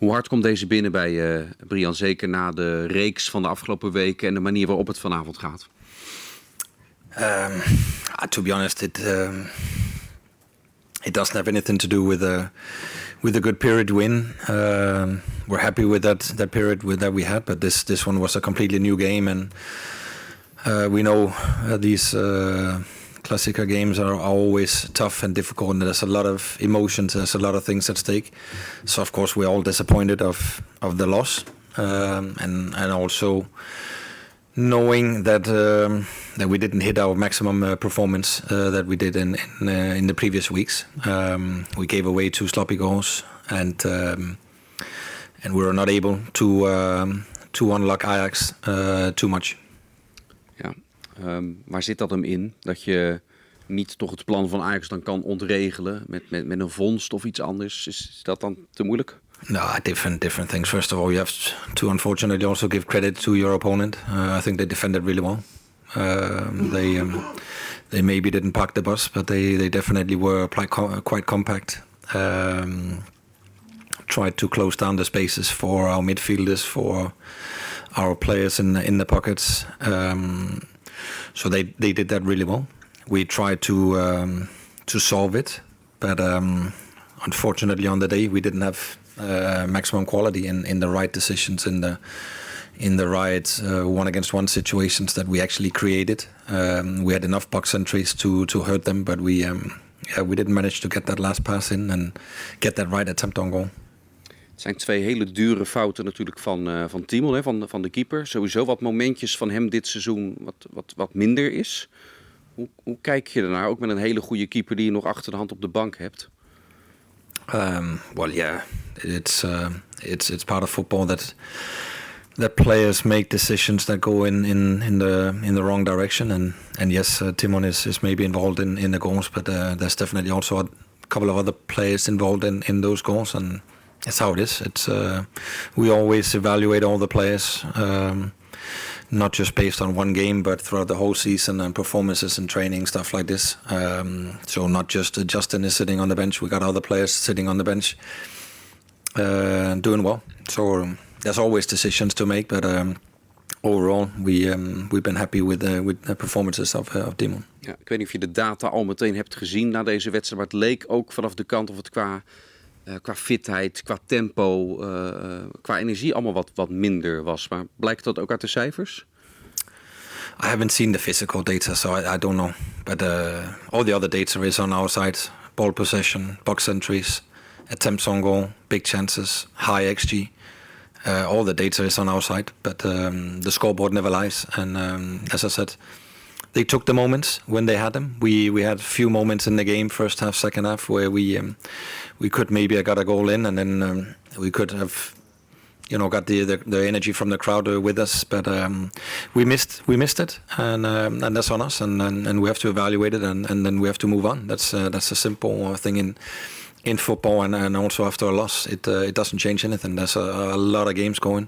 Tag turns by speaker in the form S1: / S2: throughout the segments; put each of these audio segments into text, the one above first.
S1: Hoe hard komt deze binnen bij je, Brian? Zeker na de reeks van de afgelopen weken en de manier waarop het vanavond gaat.
S2: To be honest, it doesn't have anything to do with a good period win. We're happy with that period that we had, but this one was a completely new game, and we know these KLASSIEKER games are always tough and difficult, and there's a lot of emotions, there's a lot of things at stake. So of course we're all disappointed of the loss, and also knowing that we didn't hit our maximum performance that we did in the previous weeks. We gave away 2 sloppy goals, and we were not able to unlock Ajax too much.
S1: Ja, waar zit dat hem in? Dat je niet toch het plan van Ajax dan kan ontregelen met een vondst of iets anders? Is dat dan te moeilijk?
S2: No, different things. First of all, you have to unfortunately also give credit to your opponent. I think they defended really well. They maybe didn't park the bus, but they definitely were quite compact. Tried to close down the spaces for our midfielders, for our players in the pockets. So they did that really well. We tried to solve it, but unfortunately on the day we didn't have maximum quality in the right decisions, in the right 1-against-1 situations that we actually created. We had enough box entries to hurt them, but we didn't manage to get that last pass in and get that right attempt on goal.
S1: Het zijn 2 hele dure fouten natuurlijk van Timon, hè, van de keeper. Sowieso wat momentjes van hem dit seizoen wat minder is. Hoe kijk je ernaar? Ook met een hele goede keeper die je nog achter de hand op de bank hebt.
S2: Well, yeah, it's part of football that players make decisions that go in the wrong direction, and yes, Timon is maybe involved in the goals, but there's definitely also a couple of other players involved in those goals, and it's how it is. It's we always evaluate all the players, not just based on one game, but throughout the whole season and performances and training, stuff like this. So not just Justin is sitting on the bench. We got other players sitting on the bench, doing well. So there's always decisions to make, but overall we've been happy with the performances of Timon.
S1: Ja, ik weet niet of je de data al meteen hebt gezien na deze wedstrijd, maar het leek ook vanaf de kant of het qua fitheid, qua tempo, qua energie allemaal wat minder was. Maar blijkt dat ook uit de cijfers?
S2: I haven't seen the physical data, so I don't know. But all the other data is on our side. Ball possession, box entries, attempts on goal, big chances, high XG. All the data is on our side, but the scoreboard never lies. And as I said, they took the moments when they had them. We had a few moments in the game, first half, second half, where we could maybe have got a goal in, and then we could have, got the energy from the crowd with us. But we missed it, and that's on us, and we have to evaluate it, and then we have to move on. That's a simple thing in football, and also after a loss, it doesn't change anything. There's a lot of games going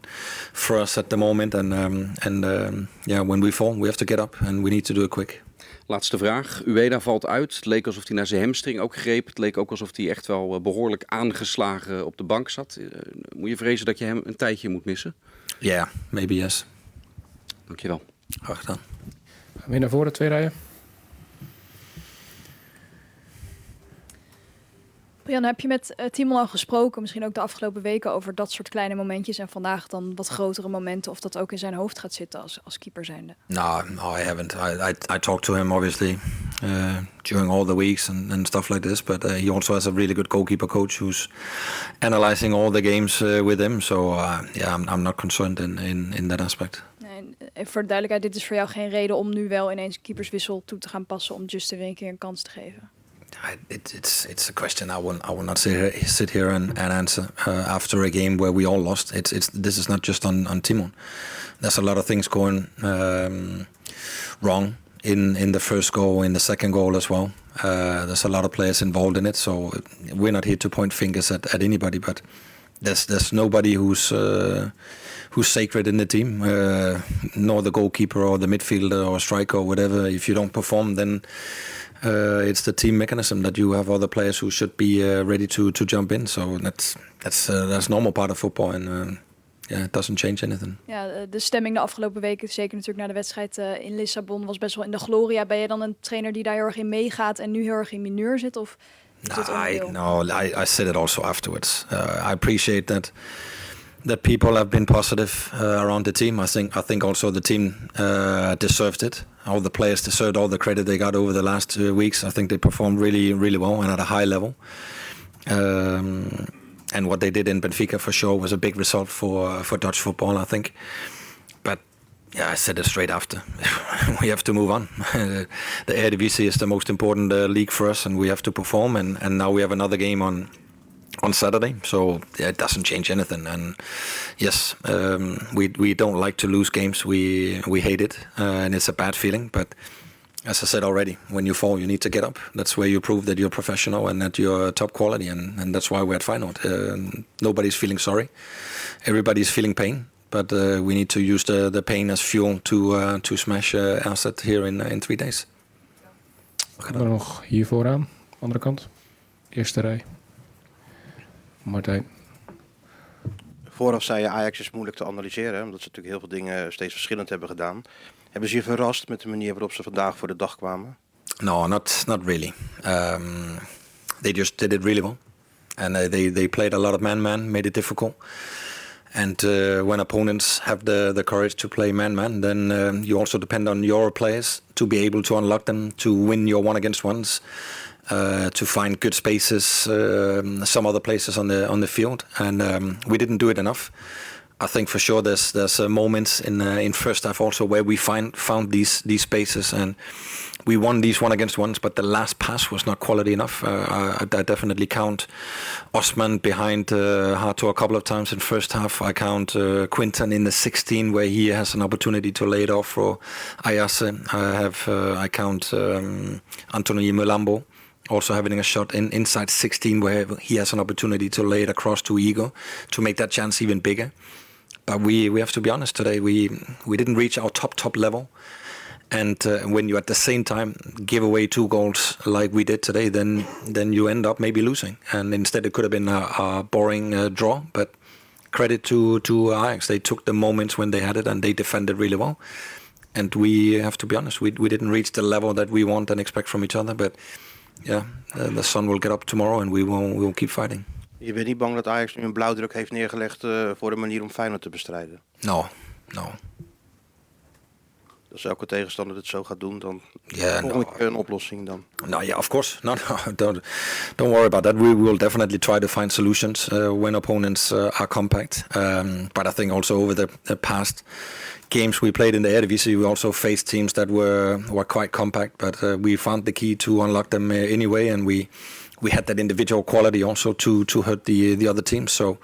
S2: for us at the moment, and when we fall, we have to get up, and we need to do it quick.
S1: Laatste vraag. Ueda valt uit. Het leek alsof hij naar zijn hamstring ook greep. Het leek ook alsof hij echt wel behoorlijk aangeslagen op de bank zat. Moet je vrezen dat je hem een tijdje moet missen?
S2: Yeah, maybe yes.
S1: Dankjewel.
S2: Graag gedaan.
S3: Weer naar voren, 2 rijen.
S4: Brian, heb je met Timon al gesproken, misschien ook de afgelopen weken, over dat soort kleine momentjes en vandaag dan wat grotere momenten, of dat ook in zijn hoofd gaat zitten als keeper zijnde?
S2: No, I haven't. I talked to him obviously during all the weeks and stuff like this, but he also has a really good goalkeeper coach who's analyzing all the games with him. So I'm not concerned in that aspect.
S4: Nee, voor de duidelijkheid, dit is voor jou geen reden om nu wel ineens een keeperswissel toe te gaan passen om Justin weer een keer een kans te geven?
S2: It's a question I will not sit here and answer after a game where we all lost. This is not just on Timon. There's a lot of things going wrong in the first goal, in the second goal as well. There's a lot of players involved in it, so we're not here to point fingers at anybody. But there's nobody who's sacred in the team, nor the goalkeeper or the midfielder or striker or whatever. If you don't perform, then It's the team mechanism that you have other players who should be ready to jump in. So that's normal part of football, and it doesn't change anything.
S4: Ja, de stemming de afgelopen weken, zeker natuurlijk na de wedstrijd in Lissabon, was best wel in de gloria. Ben je dan een trainer die daar heel erg in meegaat en nu heel erg in mineur zit? Of is het onderdeel?
S2: I said it also afterwards. I appreciate that people have been positive around the team. I think also the team deserved it. All the players deserved all the credit they got over the last 2 weeks. I think they performed really, really well and at a high level. And what they did in Benfica for sure was a big result for Dutch football, I think. But I said it straight after. We have to move on. The Eredivisie is the most important league for us, and we have to perform. And now we have another game on Saturday, so it doesn't change anything. And yes, we don't like to lose games. We hate it, and it's a bad feeling. But as I said already, when you fall, you need to get up. That's where you prove that you're professional and that you're top quality, and that's why we're at Feyenoord. Nobody's feeling sorry. Everybody's feeling pain, but we need to use the pain as fuel to smash Asset here in 3 days.
S3: We gaan er nog hier vooraan, andere kant. Eerste rij. Martijn.
S5: Vooraf zei je Ajax is moeilijk te analyseren, omdat ze natuurlijk heel veel dingen steeds verschillend hebben gedaan. Hebben ze je verrast met de manier waarop ze vandaag voor de dag kwamen?
S2: No, not really. They just did it really well. And they played a lot of man-man, made it difficult. And when opponents have the courage to play man-man, then you also depend on your players to be able to unlock them, to win your one-against-ones, to find good spaces, some other places on the field. And we didn't do it enough. I think for sure there's moments in first half also where we found these spaces, and we won these one-against-ones, but the last pass was not quality enough. I definitely count Osman behind Hato a couple of times in first half. I count Quinton in the 16 where he has an opportunity to lay it off for Ayase. I count Anthony Mulambo also having a shot inside 16 where he has an opportunity to lay it across to Igor to make that chance even bigger. But we have to be honest today, we didn't reach our top level. And when you at the same time give away 2 goals like we did today, then you end up maybe losing. And instead it could have been a boring draw. But credit to Ajax, they took the moments when they had it and they defended really well. And we have to be honest, we didn't reach the level that we want and expect from each other. But yeah, the sun will get up tomorrow and we will keep fighting.
S5: Je bent niet bang dat Ajax nu een blauwdruk heeft neergelegd voor de manier om Feyenoord te bestrijden?
S2: No.
S5: Als elke tegenstander het zo gaat doen, dan een oplossing dan.
S2: No, yeah, of course. No, don't worry about that. We will definitely try to find solutions when opponents are compact. But I think also over the past games we played in the Eredivisie, we also faced teams that were quite compact. But we found the key to unlock them anyway, and we had that individual quality also to hurt the other teams. So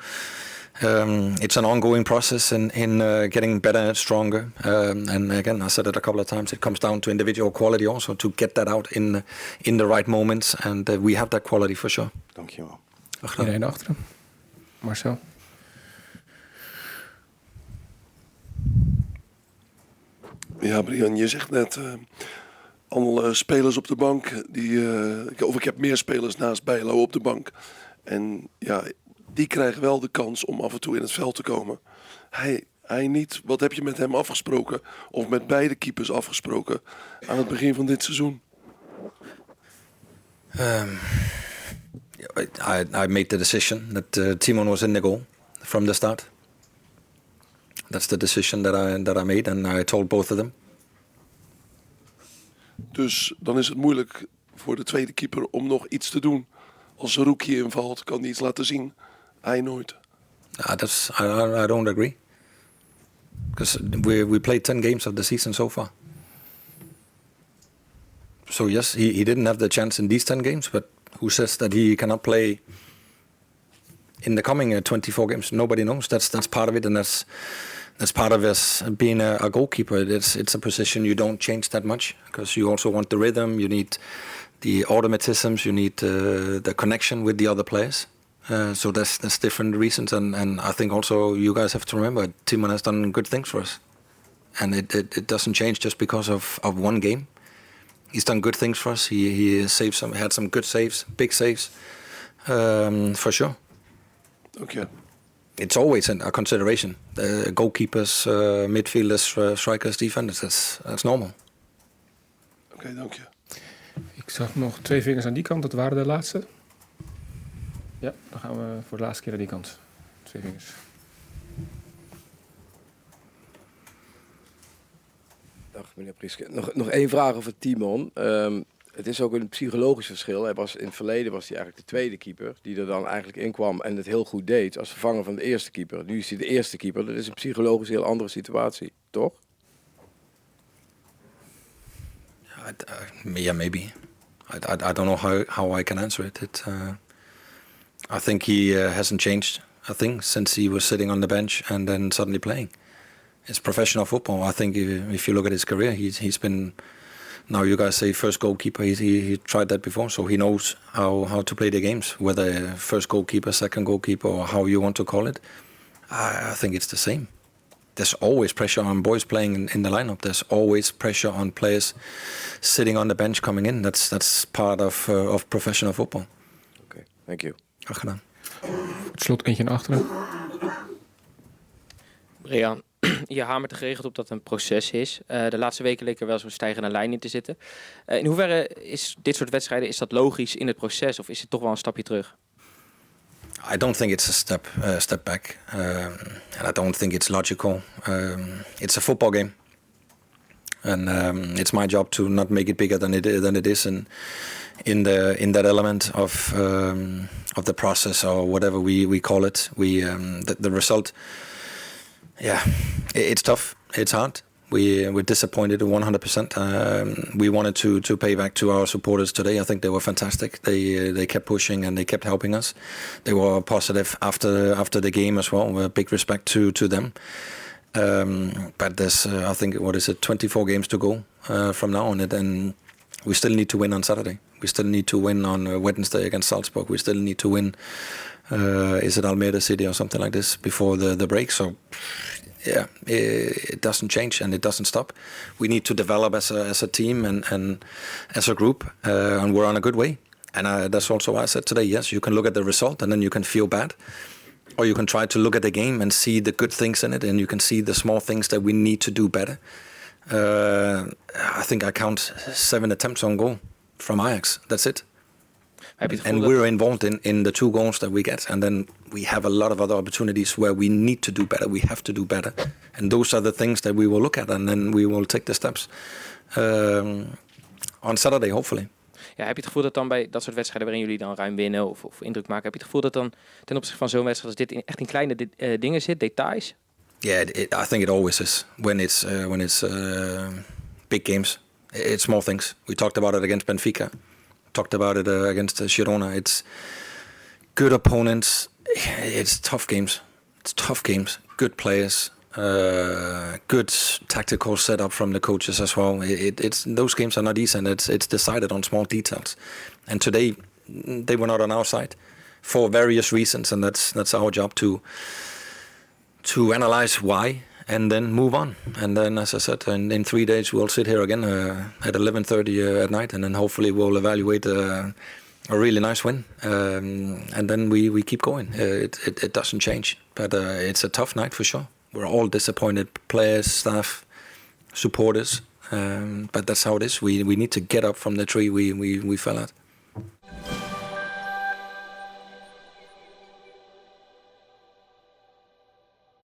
S2: it's an ongoing process in getting better and stronger. And again, I said it a couple of times, it comes down to individual quality also to get that out in the right moments. And we have that quality for sure.
S5: Dankjewel.
S3: Iedereen achter hem. Marcel.
S6: Ja, Brian, je zegt net allemaal spelers op de bank. Ik heb meer spelers naast Bijlo op de bank. En ja, die krijgen wel de kans om af en toe in het veld te komen. Hij niet. Wat heb je met hem afgesproken? Of met beide keepers afgesproken aan het begin van dit seizoen?
S2: I made the decision that Timon was in the goal from the start. That's the decision that I made, and I told both of them.
S6: Dus dan is het moeilijk voor de tweede keeper om nog iets te doen. Als een rookie invalt, kan hij iets laten zien. Hij nooit.
S2: I don't agree. Because we played 10 games of the season so far. So yes, he didn't have the chance in these 10 games, but who says that he cannot play in the coming 24 games? Nobody knows. That's part of it, and that's part of us being a goalkeeper. It's a position you don't change that much because you also want the rhythm, you need the automatisms, you need the connection with the other players. So that's different reasons, and I think also you guys have to remember Timon has done good things for us, and it doesn't change just because of one game. He's done good things for us. He had some good saves, big saves, for sure.
S6: Okay.
S2: It's always a consideration. Goalkeepers, midfielders, strikers, defenders. That's normal.
S6: Oké, dank je.
S3: Ik zag nog 2 vingers aan die kant. Dat waren de laatste. Ja, dan gaan we voor de laatste keer naar die kant. 2 vingers.
S7: Dag meneer Priske. Nog één vraag over Timon. Het is ook een psychologisch verschil. In het verleden was hij eigenlijk de tweede keeper die er dan eigenlijk in kwam en het heel goed deed als vervanger van de eerste keeper. Nu is hij de eerste keeper. Dat is een psychologisch heel andere situatie, toch?
S2: Yeah, maybe. I don't know how I can answer it. I think he hasn't changed a thing since he was sitting on the bench and then suddenly playing. It's professional football. I think if you look at his career, he's been, now you guys say first goalkeeper, he tried that before, so he knows how to play the games, whether first goalkeeper, second goalkeeper, or how you want to call it. I think it's the same. There's always pressure on boys playing in the lineup. There's always pressure on players sitting on the bench coming in. That's part of professional football.
S7: Okay, thank you.
S2: Graag gedaan.
S3: Het slot eentje naar achteren.
S8: Brian, je hamert er geregeld op dat het een proces is. De laatste weken leek er wel zo'n stijgende lijn in te zitten. In hoeverre is dit soort wedstrijden, is dat logisch in het proces of is het toch wel een stapje terug?
S2: I don't think it's a step back, and I don't think it's logical. It's a football game, and it's my job to not make it bigger than it is, and in that element of the process or whatever we call it, the result. Yeah, it's tough. It's hard. We're disappointed 100%. We wanted to pay back to our supporters today. I think they were fantastic. They kept pushing and they kept helping us. They were positive after the game as well. Big respect to them. But there's I think 24 games to go from now on it, and we still need to win on Saturday. We still need to win on Wednesday against Salzburg. We still need to win. Is it Almeida City or something like this before the break? So. Yeah, it doesn't change and it doesn't stop. We need to develop as a team and as a group, and we're on a good way. And that's also why I said today, yes, you can look at the result and then you can feel bad. Or you can try to look at the game and see the good things in it, and you can see the small things that we need to do better. I think I count 7 attempts on goal from Ajax. That's it. And we're involved in the 2 goals that we get, and then we have a lot of other opportunities where we need to do better. We have to do better, and those are the things that we will look at, and then we will take the steps on Saturday, hopefully.
S8: Ja, heb je het gevoel dat dan bij dat soort wedstrijden waarin jullie dan ruim winnen of indruk maken, heb je het gevoel dat dan ten opzichte van zo'n wedstrijd als dit echt in kleine dingen zit, details?
S2: Yeah, I think it always is when it's big games. It's small things. We talked about it against Benfica. Talked about it against Girona. It's good opponents. It's tough games. Good players. Good tactical setup from the coaches as well. It's those games are not easy, and it's decided on small details. And today they were not on our side for various reasons, and that's our job to analyze why and then move on. And then, as I said, in 3 days we'll sit here again at 11:30 at night, and then hopefully we'll evaluate a really nice win. And then we keep going. It doesn't change, but it's a tough night for sure. We're all disappointed, players, staff, supporters, but that's how it is. We need to get up from the tree we fell at.